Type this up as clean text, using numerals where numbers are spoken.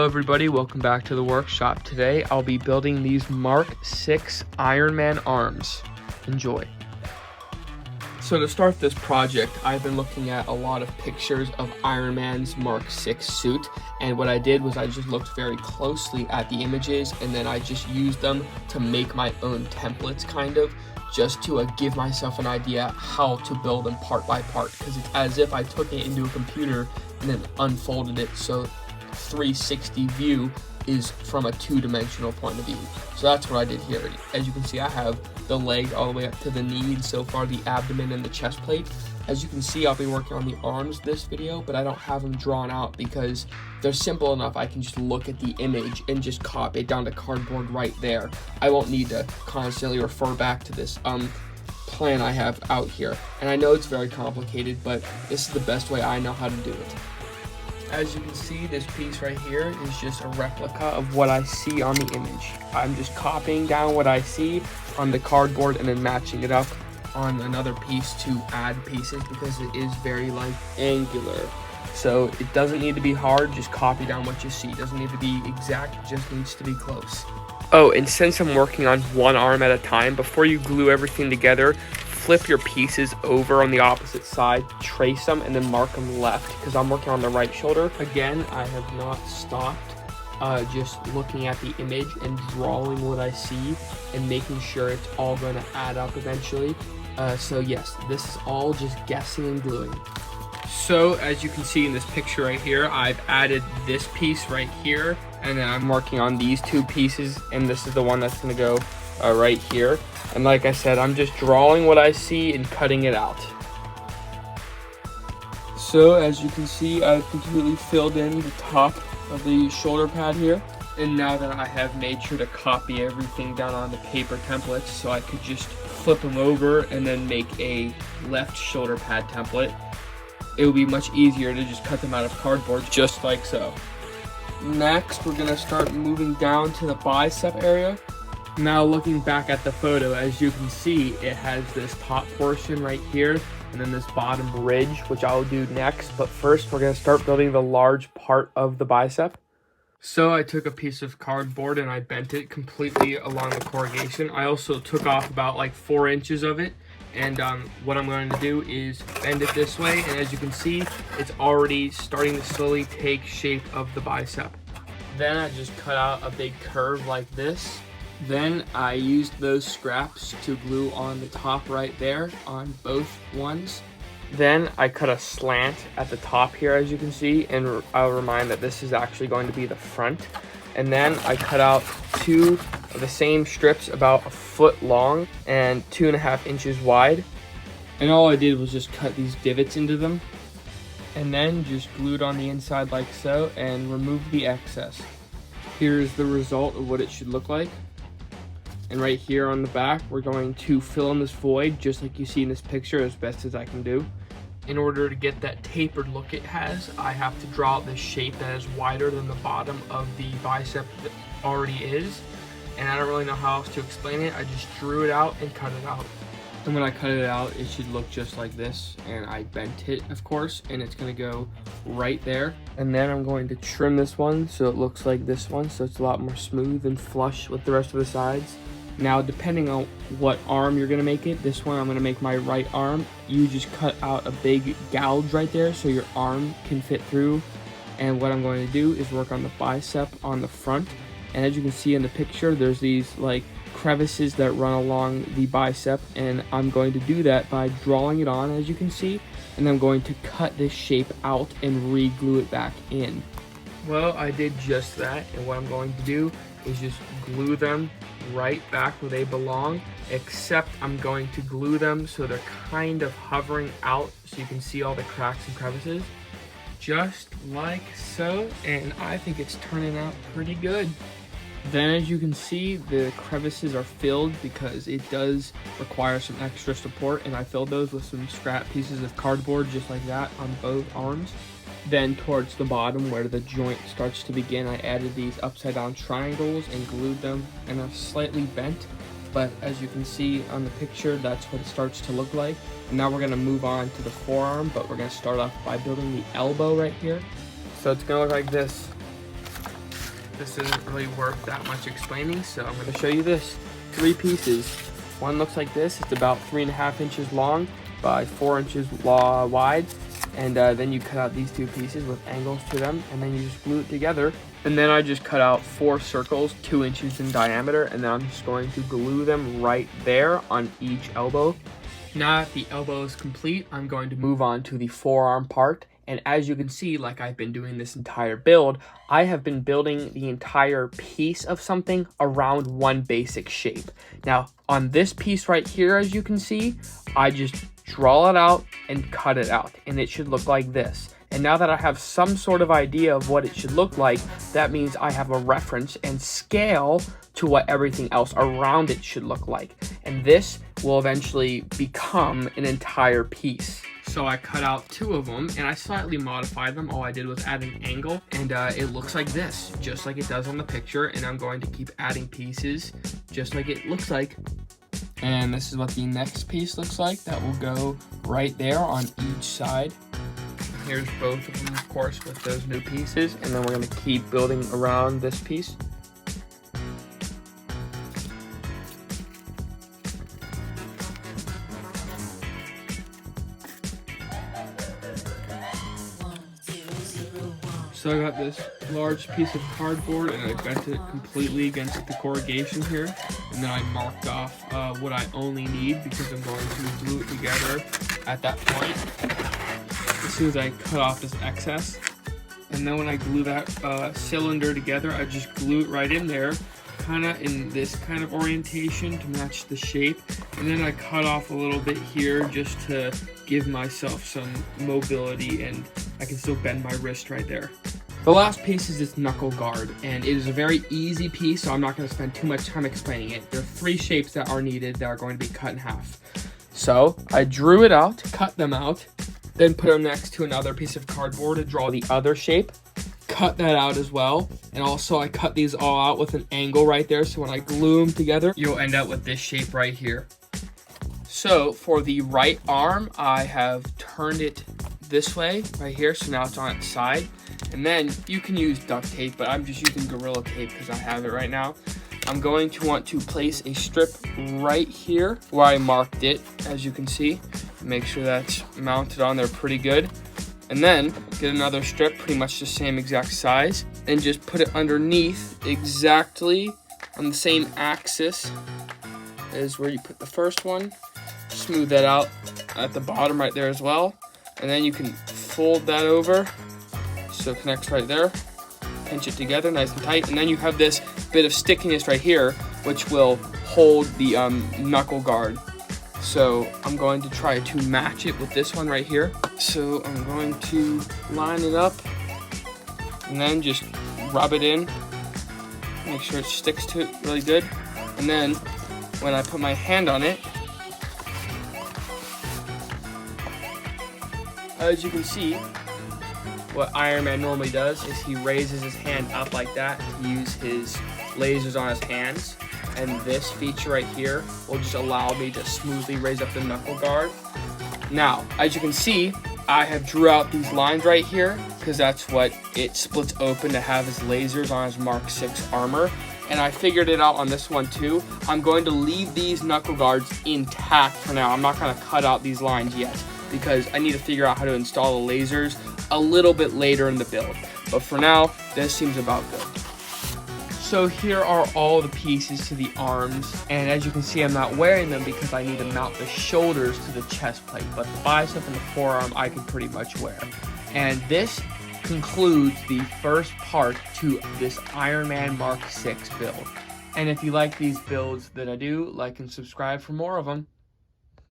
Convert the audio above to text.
Hello everybody, welcome back to the workshop. Today I'll be building these Mark 6 Ironman arms. Enjoy. So to start this project, I've been looking at a lot of pictures of Ironman's Mark 6 suit, and what I did was I just looked very closely at the images and then I just used them to make my own templates, just to give myself an idea how to build them part by part, because it's as if I took it into a computer and then unfolded it so 360 view is from a two-dimensional point of view. So that's what I did here. As you can see, I have the leg all the way up to the knee, and so far the abdomen and the chest plate. As you can see, I'll be working on the arms this video, but I don't have them drawn out because they're simple enough. I can just look at the image and just copy it down to cardboard right there. I won't need to constantly refer back to this plan I have out here. And I know it's very complicated, but this is the best way I know how to do it. As you can see, this piece right here is just a replica of what I see on the image. I'm just copying down what I see on the cardboard and then matching it up on another piece to add pieces, because it is very angular. So it doesn't need to be hard, just copy down what you see. It doesn't need to be exact, it just needs to be close. Oh, and since I'm working on one arm at a time, before you glue everything together, flip your pieces over on the opposite side, trace them, and then mark them left, because I'm working on the right shoulder. Again, I have not stopped just looking at the image and drawing what I see and making sure it's all going to add up eventually. So yes, this is all just guessing and gluing. So as you can see in this picture right here, I've added this piece right here, and then I'm working on these two pieces, and this is the one that's going to go right here. And like I said, I'm just drawing what I see and cutting it out. So as you can see, I've completely filled in the top of the shoulder pad here. And now that I have made sure to copy everything down on the paper templates, so I could just flip them over and then make a left shoulder pad template, it would be much easier to just cut them out of cardboard, just like so. Next, we're gonna start moving down to the bicep area. Now looking back at the photo, as you can see, it has this top portion right here and then this bottom ridge, which I'll do next. But first, we're going to start building the large part of the bicep. So I took a piece of cardboard and I bent it completely along the corrugation. I also took off about 4 inches of it. And what I'm going to do is bend it this way. And as you can see, it's already starting to slowly take shape of the bicep. Then I just cut out a big curve like this. Then I used those scraps to glue on the top right there on both ones. Then I cut a slant at the top here, as you can see, and I'll remind that this is actually going to be the front. And then I cut out 2 of the same strips about 1 foot long and 2.5 inches wide. And all I did was just cut these divots into them and then just glued on the inside like so and remove the excess. Here's the result of what it should look like. And right here on the back, we're going to fill in this void, just like you see in this picture, as best as I can do. In order to get that tapered look it has, I have to draw out this shape that is wider than the bottom of the bicep that already is. And I don't really know how else to explain it. I just drew it out and cut it out. And when I cut it out, it should look just like this. And I bent it, of course, and it's gonna go right there. And then I'm going to trim this one so it looks like this one, so it's a lot more smooth and flush with the rest of the sides. Now, depending on what arm you're gonna make it, this one I'm gonna make my right arm. You just cut out a big gouge right there so your arm can fit through. And what I'm going to do is work on the bicep on the front. And as you can see in the picture, there's these crevices that run along the bicep, and I'm going to do that by drawing it on, as you can see, and I'm going to cut this shape out and re-glue it back in. Well, I did just that, and what I'm going to do is just glue them right back where they belong, except I'm going to glue them so they're kind of hovering out so you can see all the cracks and crevices, just like so. And I think it's turning out pretty good. Then, as you can see, the crevices are filled because it does require some extra support, and I filled those with some scrap pieces of cardboard just like that on both arms. Then towards the bottom where the joint starts to begin, I added these upside down triangles and glued them, and they're slightly bent, but as you can see on the picture, that's what it starts to look like. And now we're going to move on to the forearm, but we're going to start off by building the elbow right here. So it's going to look like this. this isn't really worth that much explaining, so I'm going to show you this. 3 pieces. One looks like this. It's about 3.5 inches long by 4 inches wide. And then you cut out these 2 pieces with angles to them, and then you just glue it together. And then I just cut out 4 circles, 2 inches in diameter, and then I'm just going to glue them right there on each elbow. Now that the elbow is complete, I'm going to move on to the forearm part. And as you can see, like I've been doing this entire build, I have been building the entire piece of something around one basic shape. Now, on this piece right here, as you can see, I just draw it out and cut it out, and it should look like this. And now that I have some sort of idea of what it should look like, that means I have a reference and scale to what everything else around it should look like. And this will eventually become an entire piece. So I cut out 2 of them, and I slightly modified them. All I did was add an angle, and it looks like this, just like it does on the picture. And I'm going to keep adding pieces, just like it looks like. And this is what the next piece looks like. That will go right there on each side. Here's both of them, of course, with those new pieces. And then we're going to keep building around this piece. So I got this large piece of cardboard, and I bent it completely against the corrugation here. And then I marked off what I only need, because I'm going to glue it together at that point. As soon as I cut off this excess. And then when I glue that cylinder together, I just glue it right in there, kind of in this kind of orientation to match the shape. And then I cut off a little bit here just to give myself some mobility, and I can still bend my wrist right there. The last piece is this knuckle guard, and it is a very easy piece, so I'm not going to spend too much time explaining it. There are 3 shapes that are needed that are going to be cut in half. So I drew it out, cut them out, then put them next to another piece of cardboard to draw the other shape. Cut that out as well, and also I cut these all out with an angle right there, so when I glue them together, you'll end up with this shape right here. So for the right arm, I have turned it this way right here, so now it's on its side. And then you can use duct tape, but I'm just using Gorilla Tape because I have it right now. I'm going to want to place a strip right here where I marked it, as you can see. Make sure that's mounted on there pretty good. And then get another strip, pretty much the same exact size, and just put it underneath exactly on the same axis as where you put the first one. Smooth that out at the bottom right there as well. And then you can fold that over so it connects right there. Pinch it together nice and tight. And then you have this bit of stickiness right here, which will hold the knuckle guard. So I'm going to try to match it with this one right here. So I'm going to line it up and then just rub it in. Make sure it sticks to it really good. And then when I put my hand on it, as you can see, what Ironman normally does is he raises his hand up like that to use his lasers on his hands. And this feature right here will just allow me to smoothly raise up the knuckle guard. Now, as you can see, I have drew out these lines right here because that's what it splits open to have his lasers on his Mark 6 armor. And I figured it out on this one too. I'm going to leave these knuckle guards intact for now. I'm not going to cut out these lines yet because I need to figure out how to install the lasers a little bit later in the build. But for now, this seems about good. So here are all the pieces to the arms, and as you can see, I'm not wearing them because I need to mount the shoulders to the chest plate, but the bicep and the forearm I can pretty much wear. And this concludes the first part to this Ironman Mark 6 build. And if you like these builds that I do, like and subscribe for more of them.